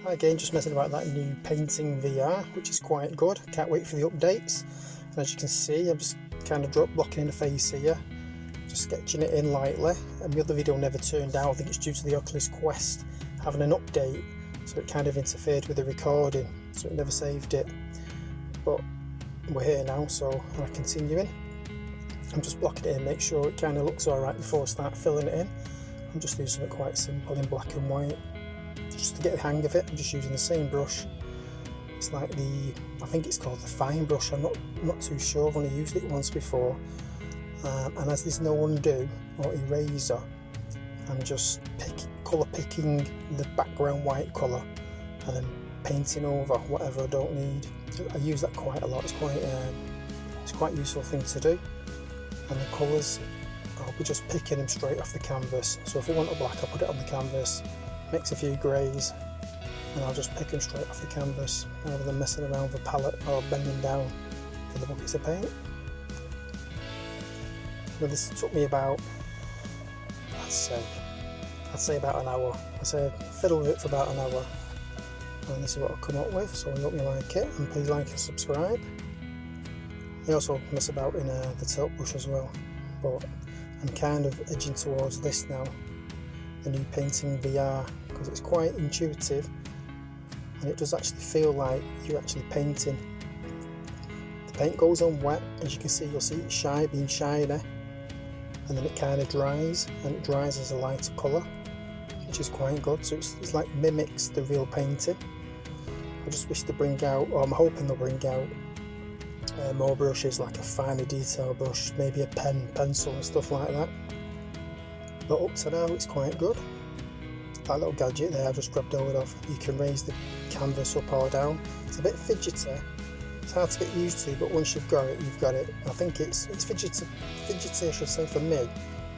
Again, just messing about that new painting VR, which is quite good. Can't wait for the updates. And as you can see, I'm just kind of blocking in the face here, just sketching it in lightly. And the other video never turned out. I think it's due to the oculusquest having an update, so it kind of interfered with the recording, so it never saved it. But we're here now, so I'm continuing. I'm just blocking it in, make sure it kind of looks alright before I start filling it in. I'm just doing something quite simple in black and white, just to get the hang of it. I'm just using the same brush. It's like I think it's called the fine brush. I'm not too sure. I've only used it once before. And as there's no undo or eraser, I'm just colour picking the background white colour and then painting over whatever I don't need. I use that quite a lot. It's quite a useful thing to do. And the colours, I'll be just picking them straight off the canvas. So if I want a black, I'll put it on the canvas, mix a few greys, and I'll just pick them straight off the canvas rather than messing around with a palette or bending down for the buckets of paint. Now this took me about, I'd say about an hour. I fiddle with it for about an hour, and this is what I've come up with. So I hope you like it, and please like and subscribe. I also mess about in the tilt brush as well, but I'm kind of edging towards this now, the new painting VR, because it's quite intuitive and it does actually feel like you're actually painting. The paint goes on wet, as you can see, you'll see it being shiny, and then it kind of dries, and it dries as a lighter colour, which is quite good. So it's like mimics the real painting. I just wish to bring out, or I'm hoping they'll bring out more brushes, like a finer detail brush, maybe a pencil and stuff like that. But up to now it's quite good. That little gadget there I just grabbed hold of, you can raise the canvas up or down. It's a bit fidgety, it's hard to get used to, but once you've got it, you've got it. I think it's fidgety I should say, for me.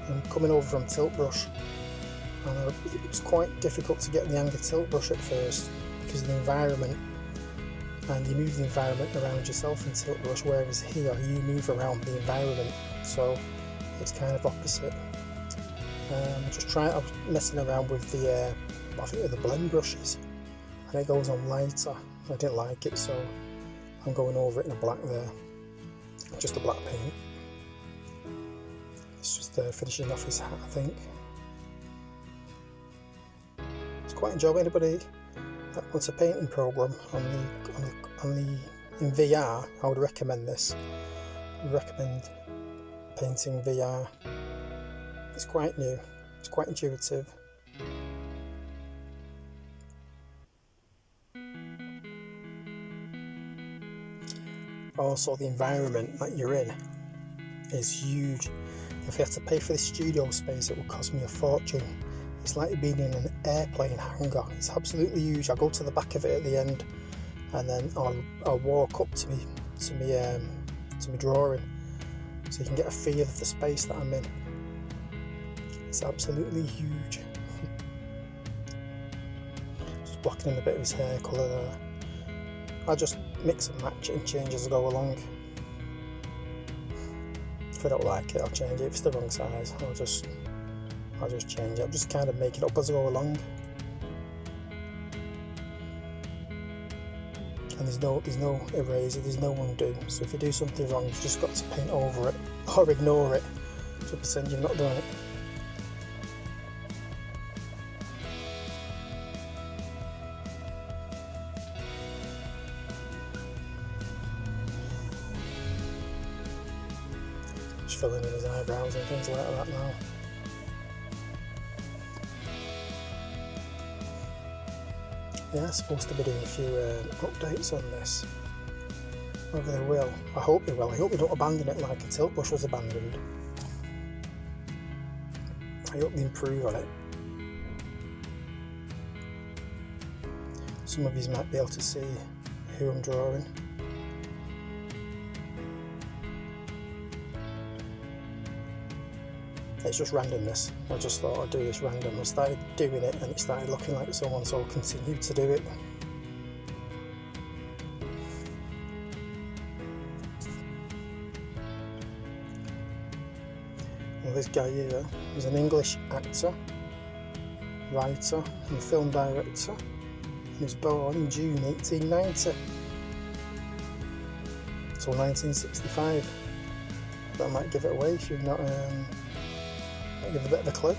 I'm coming over from tilt brush, and it was quite difficult to get the hang of tilt brush at first because of the environment. And you move the environment around yourself in tilt brush, whereas here you move around the environment, so it's kind of opposite. I was messing around with the I think with the blend brushes, and it goes on lighter. I didn't like it, so I'm going over it in a black there, just a black paint. It's just finishing off his hat, I think. It's quite enjoyable. Anybody that wants a painting program in VR, I would recommend this. I would recommend painting VR. It's quite new, it's quite intuitive. Also, the environment that you're in is huge. If you have to pay for the studio space, it will cost me a fortune. It's like being in an airplane hangar. It's absolutely huge. I'll go to the back of it at the end, and then I'll walk up to me drawing, so you can get a feel of the space that I'm in. It's absolutely huge. Just blocking in a bit of his hair colour there. I'll just mix and match it and change as I go along. If I don't like it, I'll change it. If it's the wrong size, I'll just change it. I'm just kind of making it up as I go along. And there's no eraser, there's no undo. So if you do something wrong, you've just got to paint over it or ignore it to pretend you've not done it. Just filling in his eyebrows and things like that now. Yeah, I'm supposed to be doing a few updates on this. Whether they will, I hope they will. I hope they don't abandon it like a tilt brush was abandoned. I hope they improve on it. Some of you might be able to see who I'm drawing. It's just randomness. I just thought I'd do this random. I started doing it and it started looking like someone, so I'll continue to do it. Well, this guy here is an English actor, writer and film director. He was born in June 1890. So 1965. That might give it away if you've not, might give a bit of a clue.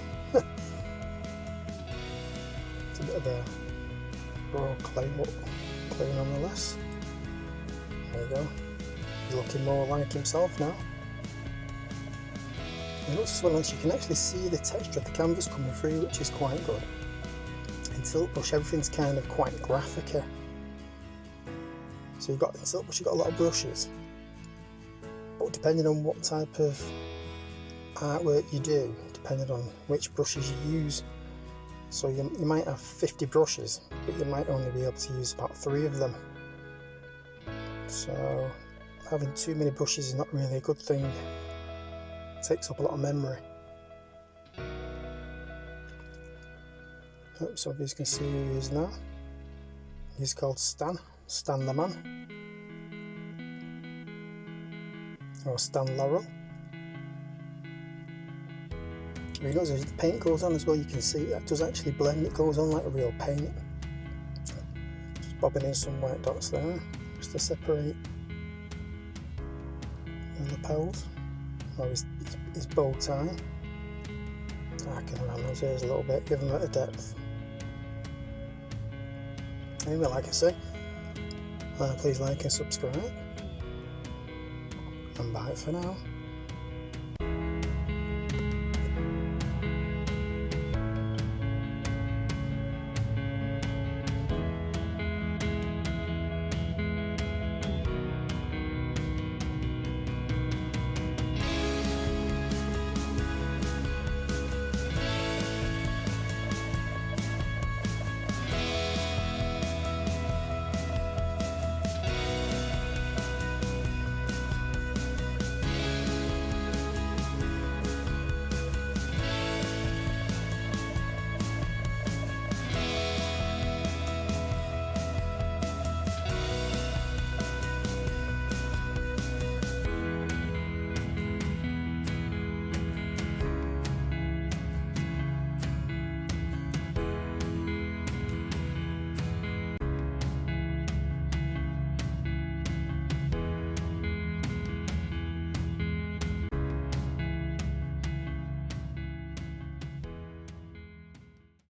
It's a bit of a raw clue nonetheless. There you go. He's looking more like himself now. You notice as well as you can actually see the texture of the canvas coming through, which is quite good. In tiltbrush everything's kind of quite graphic. So in tiltbrush you've got a lot of brushes, but depending on what type of artwork you do, depending on which brushes you use, so you might have 50 brushes, but you might only be able to use about 3 of them. So having too many brushes is not really a good thing. It takes up a lot of memory. Hope some of you can see who he is now. He's called Stan the Man, or Stan Laurel. You notice as the paint goes on as well, you can see that does actually blend, it goes on like a real paint. Just bobbing in some white dots there, just to separate the lapels, or his bow tie. Darken around those ears a little bit, give them a bit of depth. Anyway, like I say, please like and subscribe, and bye for now.